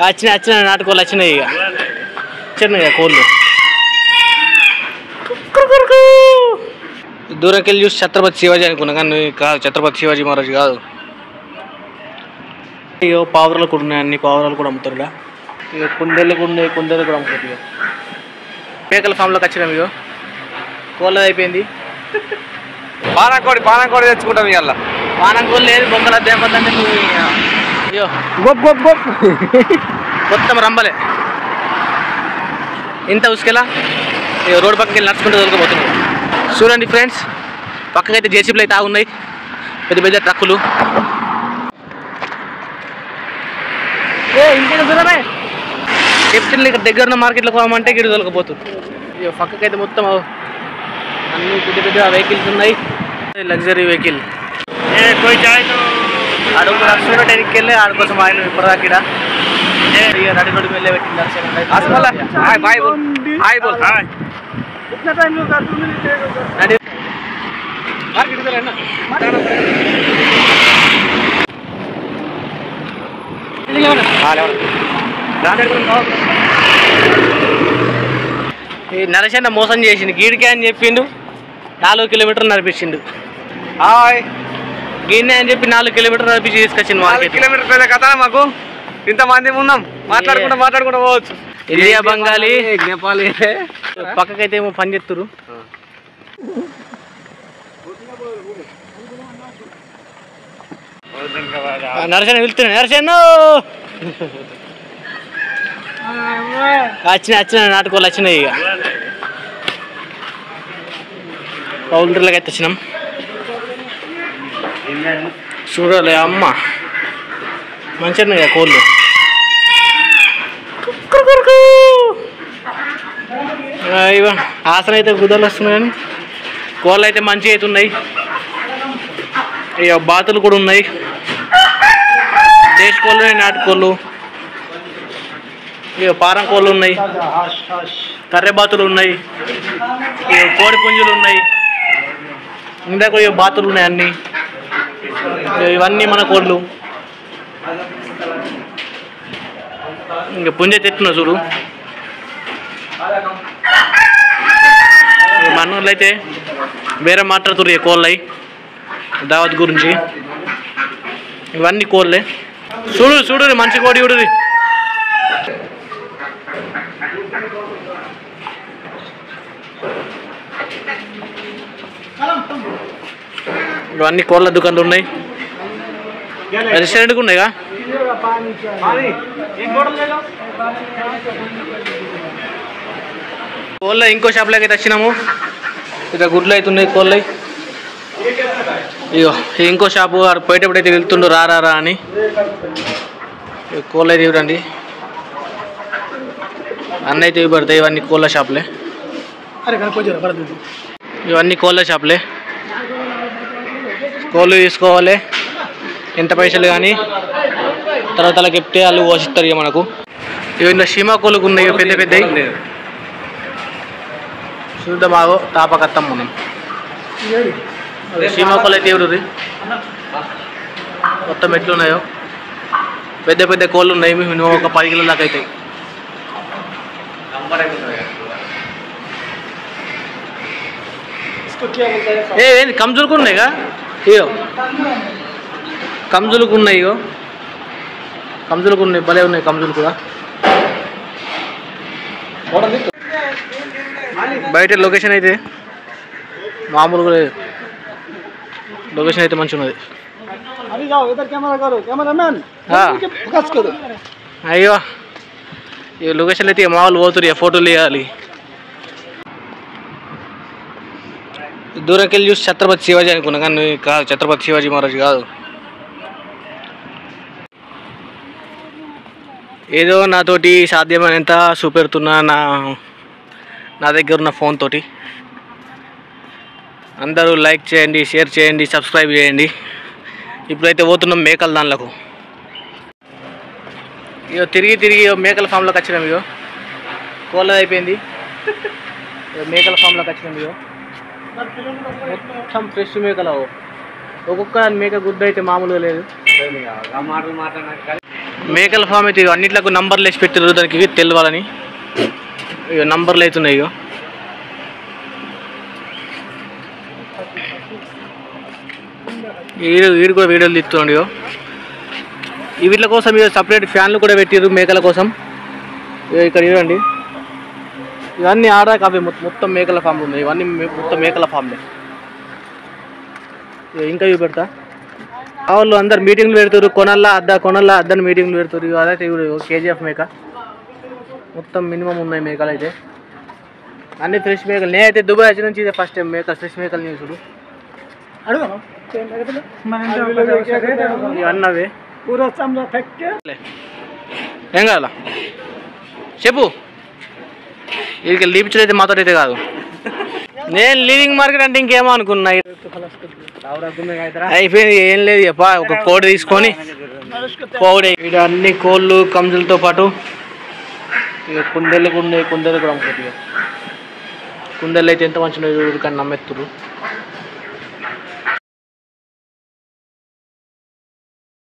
వచ్చిన నాటుకోళ్ళు వచ్చినాయి ఇక చిన్నగా కోళ్ళు దూరంకి వెళ్ళి చూసి ఛత్రపతి శివాజీ అనుకున్నా కానీ కాదు, ఛత్రపతి శివాజీ మహారాజ్ కాదు. ఇక పావురాలు కూడా ఉన్నాయి, అన్ని పావురాలు కూడా అమ్ముతారు. ఇక కుందేళ్ళు కూడా ఉన్నాయి, కుందేళ్ళు కూడా అమ్ముతారు. ఇక మేకల ఫామ్లోకి వచ్చినాం. ఇక కోళ్ళది అయిపోయింది. పానంకోడి తెచ్చుకుంటాం. ఇవాళ పానంకోళ్ళు లేదు, బొమ్మల దేపంటే అయ్యో గొప్ప గొప్ప గొప్ప మొత్తం రంబలే ఇంత ఉసుకెలా రోడ్డు పక్కకి వెళ్ళి నడుచుకుంటూ దొరకపోతున్నాం. చూడండి ఫ్రెండ్స్, పక్కకైతే జేసీబీలు అయితే ఆగున్నాయి, పెద్ద పెద్ద ట్రక్కులు. ఇంకేం చూడమే కెప్టెన్లు ఇక్కడ దగ్గర ఉన్న మార్కెట్లో పోమంటే గిడి దొరకపోతుంది. ఇక పక్కకైతే మొత్తం అన్ని పెద్ద పెద్ద వెహికల్స్ ఉన్నాయి, లగ్జరీ వెహికల్. అడుగు సూరట్ ఎన్నికి వెళ్ళి ఆడ కోసం ఆయన ఇప్పటిదాకా ఇక నడి నడుగు వెళ్ళే పెట్టింది నరసన్న మోసం చేసిండు, గీడికే అని చెప్పిండు 4 కిలోమీటర్లు నడిపించిండు. గీనే అని చెప్పి 4 కిలోమీటర్లు నడిపించి తీసుకొచ్చిండు. 4 కిలోమీటర్ల కదా మాకు ఇంతమంది ఉన్నాం, మాట్లాడుకుంటూ పోవచ్చు. ఇండియా బంగాళీ నేపాలి పక్కకైతే ఏమో పని చేస్తురు. నరసన్న వెళ్తున్నా, నరసన్న వచ్చిన నాటుకోళ్ళు వచ్చినాయి. ఇక పౌల్ట్రీలకు అయితే వచ్చినాం. చూడాలి అమ్మ మంచిగా ఇక కోళ్ళు. ఇవ ఆసన అయితే గుదలు వస్తున్నాయి, కానీ కోళ్ళు అయితే మంచిగా అయితే ఉన్నాయి. ఇక బాతులు కూడా ఉన్నాయి, దేశ కోళ్ళు, నాటుకోళ్ళు, ఇక పారం కోళ్ళు ఉన్నాయి, కర్రె బాతులు ఉన్నాయి, ఇక కోడి పుంజులు ఉన్నాయి, ఇందాక ఇక బాతులు ఉన్నాయి అన్నీ. ఇవన్నీ మన కోళ్ళు. ఇంకా పుంజ తెచ్చున్నా చూడు. మనోళ్ళు అయితే వేరే మాట్లాడుతున్నారు ఈ కోళ్ళై దావత్ గురించి. ఇవన్నీ కోళ్ళే. చూడు మంచి కోడి చూడు. ఇవన్నీ కోళ్ళ దుకాణాలు ఉన్నాయి, రెస్టారెంట్ ఉన్నాయిగా. కోళ్ళ ఇంకో షాప్లోకి అయితే వచ్చినాము. ఇక గుడ్లు అవుతున్నాయి కోళ్ళ. ఇగో ఇంకో షాపు పోయేటప్పుడు అయితే వెళ్తుండ్రు రారా అని. కోళ్ళ అయితే ఇవ్వండి, అన్న అయితే ఇవ్వబడతాయి. ఇవన్నీ కోళ్ళ షాపులే, ఇవన్నీ కోళ్ళ షాపులే. కోళ్ళు తీసుకోవాలి, ఎంత పైసలు కానీ తర్వాత అలా చెప్తే వాళ్ళు పోషిస్తారు. ఇక మనకు ఇవన్నీ సీమా కోళ్ళకు ఉన్నాయి పెద్ద పెద్దవి. చూద్దామాగో తాపకత్తాం మనం. సీమా కోళ్ళు అయితే ఎవరు మొత్తం ఎట్లున్నాయో పెద్ద పెద్ద కోళ్ళు ఉన్నాయి. మేము ఒక 10 కిలోల దాకా అవుతాయి. ఏంది కంజులకు ఉన్నాయిగా, ఇగో కంజులకు ఉన్నాయి, ఇగో కంజులకు ఉన్నాయి, భలే ఉన్నాయి కంజులు కూడా. బయట లొకేషన్ అయితే మామూలుగా లేదు, లొకేషన్ అయితే మంచిగా ఉన్నది. అయ్యో ఈ లొకేషన్ అయితే మామూలు పోతురు, ఫోటోలు ఇవ్వాలి. దూరంకి వెళ్ళి చూసి ఛత్రపతి శివాజీ అనుకున్నా కానీ కాదు, ఛత్రపతి శివాజీ మహారాజ్ కాదు. ఏదో నాతోటి సాధ్యమైనంత చూపెడుతున్నా నా దగ్గర ఉన్న ఫోన్ తోటి. అందరూ లైక్ చేయండి, షేర్ చేయండి, సబ్స్క్రైబ్ చేయండి. ఇప్పుడైతే పోతున్నాం మేకల దానిలకు. ఇక తిరిగి మేకల ఫామ్లోకి వచ్చినాం. ఇగో కోళ్ళది అయిపోయింది, మేకల ఫామ్లోకి వచ్చినాం. ఇగో మొత్తం ఫ్రెష్ మేకలు. ఒక్కొక్క మేక గుడ్డు అయితే మామూలుగా లేదు. మేకల ఫామ్ అయితే అన్నిట్లకు నంబర్లు వేసి పెట్టారు దానికి తెలియాలని. ఇక నంబర్లు అవుతున్నాయి. ఇక వీడు కూడా వీడియోలు తీస్తున్నాడు. వీటి కోసం ఇక సపరేట్ ఫ్యాన్లు కూడా పెట్టారు మేకల కోసం. ఇక్కడ చూడండి, ఇవన్నీ ఆడాక అవి మొత్తం మేకల ఫామ్లు ఉన్నాయి. ఇవన్నీ మొత్తం మేకల ఫామ్లే. ఇంకా చూపెడతా. వాళ్ళు అందరు మీటింగ్లు పెడతారు, కొనల్లా అద్దని మీటింగ్లు పెడతారు. అదైతే కేజీఎఫ్ మేక మొత్తం మినిమం ఉన్నాయి మేకలు అయితే. అన్ని ఫ్రెష్ మేకలు. నేనైతే దుబాయ్ వచ్చి నుంచి ఇదే ఫస్ట్ టైం మేకలు, ఫ్రెష్ మేకలు నేను చూడు. ఇవన్నవే ఏం కావాలా చెప్పు. వీరికి లీపించడం అయితే మాతో అయితే కాదు. నేను లీవింగ్ మార్కెట్ అంటే ఇంకేమో అనుకున్నా. అయిపోయింది, ఏం లేదు. చెప్ప ఒక కోడి తీసుకొని ఇక్కడ అన్ని కోళ్ళు కంజులతో పాటు ఇక కుందేళ్ళు కూడా ఉన్నాయి. కుందేళ్ళు కూడా అమ్ముతుంది. కుందేళ్ళు అయితే ఎంత మంచిగా చూడు కానీ నమ్మెత్తురు.